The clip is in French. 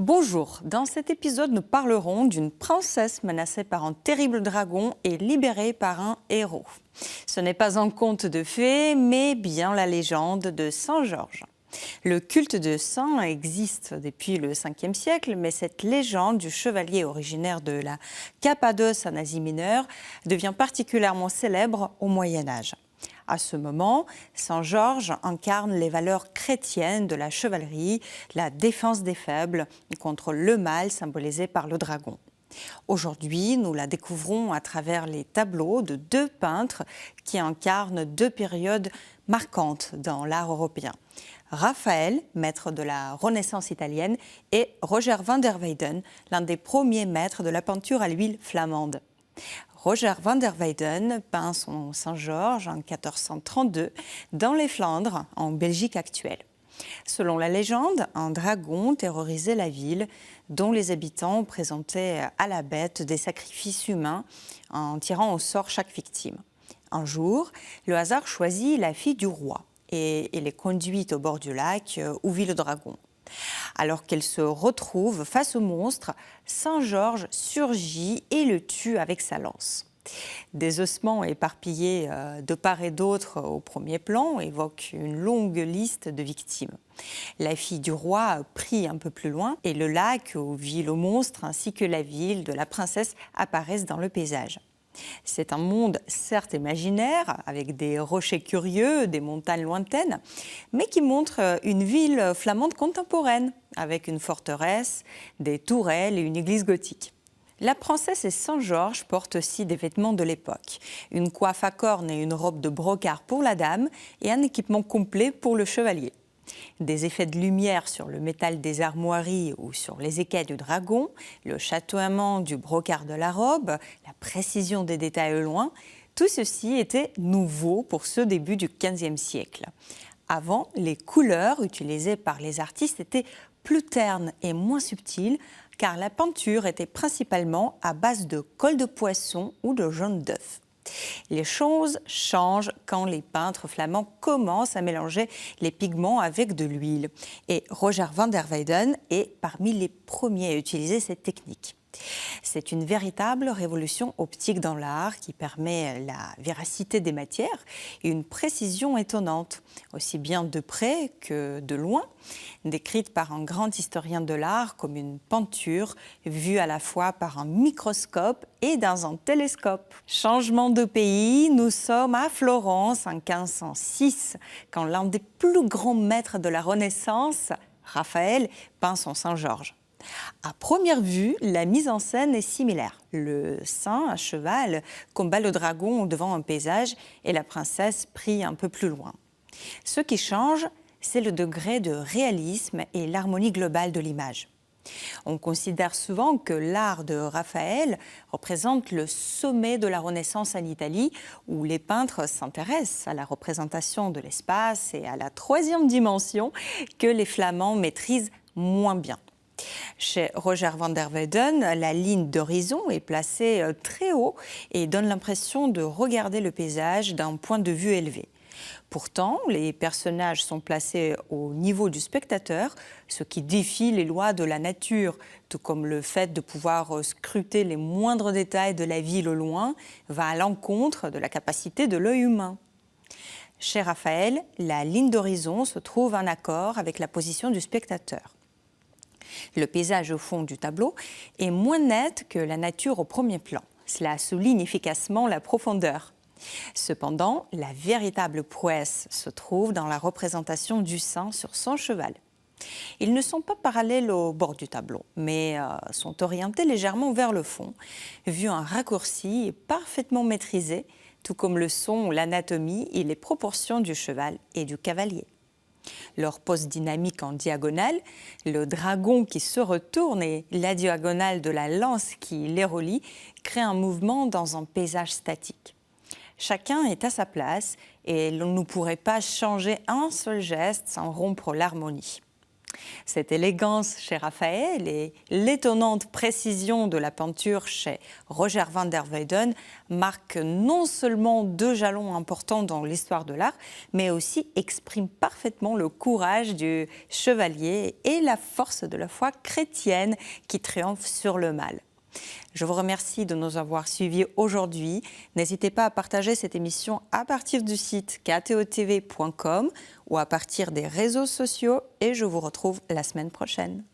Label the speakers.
Speaker 1: Bonjour, dans cet épisode nous parlerons d'une princesse menacée par un terrible dragon et libérée par un héros. Ce n'est pas un conte de fées, mais bien la légende de Saint Georges. Le culte de saint existe depuis le 5e siècle, mais cette légende du chevalier originaire de la Cappadoce en Asie mineure devient particulièrement célèbre au Moyen Âge. À ce moment, Saint Georges incarne les valeurs chrétiennes de la chevalerie, la défense des faibles contre le mal symbolisé par le dragon. Aujourd'hui, nous la découvrons à travers les tableaux de deux peintres qui incarnent deux périodes marquantes dans l'art européen. Raphaël, maître de la Renaissance italienne, et Roger van der Weyden, l'un des premiers maîtres de la peinture à l'huile flamande. Roger van der Weyden peint son Saint-Georges en 1432 dans les Flandres, en Belgique actuelle. Selon la légende, un dragon terrorisait la ville, dont les habitants présentaient à la bête des sacrifices humains en tirant au sort chaque victime. Un jour, le hasard choisit la fille du roi et les conduit au bord du lac où vit le dragon. Alors qu'elle se retrouve face au monstre, Saint Georges surgit et le tue avec sa lance. Des ossements éparpillés de part et d'autre au premier plan évoquent une longue liste de victimes. La fille du roi prie un peu plus loin et le lac où vit le monstre ainsi que la ville de la princesse apparaissent dans le paysage. C'est un monde certes imaginaire, avec des rochers curieux, des montagnes lointaines, mais qui montre une ville flamande contemporaine, avec une forteresse, des tourelles et une église gothique. La princesse et Saint Georges portent aussi des vêtements de l'époque, une coiffe à cornes et une robe de brocart pour la dame et un équipement complet pour le chevalier. Des effets de lumière sur le métal des armoiries ou sur les écailles du dragon, le chatoiement du brocart de la robe, la précision des détails au loin, tout ceci était nouveau pour ce début du XVe siècle. Avant, les couleurs utilisées par les artistes étaient plus ternes et moins subtiles, car la peinture était principalement à base de colle de poisson ou de jaune d'œuf. Les choses changent quand les peintres flamands commencent à mélanger les pigments avec de l'huile. Et Roger van der Weyden est parmi les premiers à utiliser cette technique. C'est une véritable révolution optique dans l'art qui permet la véracité des matières et une précision étonnante, aussi bien de près que de loin, décrite par un grand historien de l'art comme une peinture vue à la fois par un microscope et dans un télescope. Changement de pays, nous sommes à Florence en 1506, quand l'un des plus grands maîtres de la Renaissance, Raphaël, peint son Saint-Georges. À première vue, la mise en scène est similaire. Le saint à cheval combat le dragon devant un paysage et la princesse prie un peu plus loin. Ce qui change, c'est le degré de réalisme et l'harmonie globale de l'image. On considère souvent que l'art de Raphaël représente le sommet de la Renaissance en Italie, où les peintres s'intéressent à la représentation de l'espace et à la troisième dimension que les Flamands maîtrisent moins bien. Chez Roger van der Weyden, la ligne d'horizon est placée très haut et donne l'impression de regarder le paysage d'un point de vue élevé. Pourtant, les personnages sont placés au niveau du spectateur, ce qui défie les lois de la nature, tout comme le fait de pouvoir scruter les moindres détails de la ville au loin va à l'encontre de la capacité de l'œil humain. Chez Raphaël, la ligne d'horizon se trouve en accord avec la position du spectateur. Le paysage au fond du tableau est moins net que la nature au premier plan. Cela souligne efficacement la profondeur. Cependant, la véritable prouesse se trouve dans la représentation du saint sur son cheval. Ils ne sont pas parallèles au bord du tableau, mais sont orientés légèrement vers le fond, vu un raccourci et parfaitement maîtrisé, tout comme le sont l'anatomie et les proportions du cheval et du cavalier. Leur pose dynamique en diagonale, le dragon qui se retourne et la diagonale de la lance qui les relie créent un mouvement dans un paysage statique. Chacun est à sa place et l'on ne pourrait pas changer un seul geste sans rompre l'harmonie. Cette élégance chez Raphaël et l'étonnante précision de la peinture chez Roger van der Weyden marquent non seulement deux jalons importants dans l'histoire de l'art, mais aussi expriment parfaitement le courage du chevalier et la force de la foi chrétienne qui triomphe sur le mal. Je vous remercie de nous avoir suivis aujourd'hui. N'hésitez pas à partager cette émission à partir du site ktotv.com ou à partir des réseaux sociaux et je vous retrouve la semaine prochaine.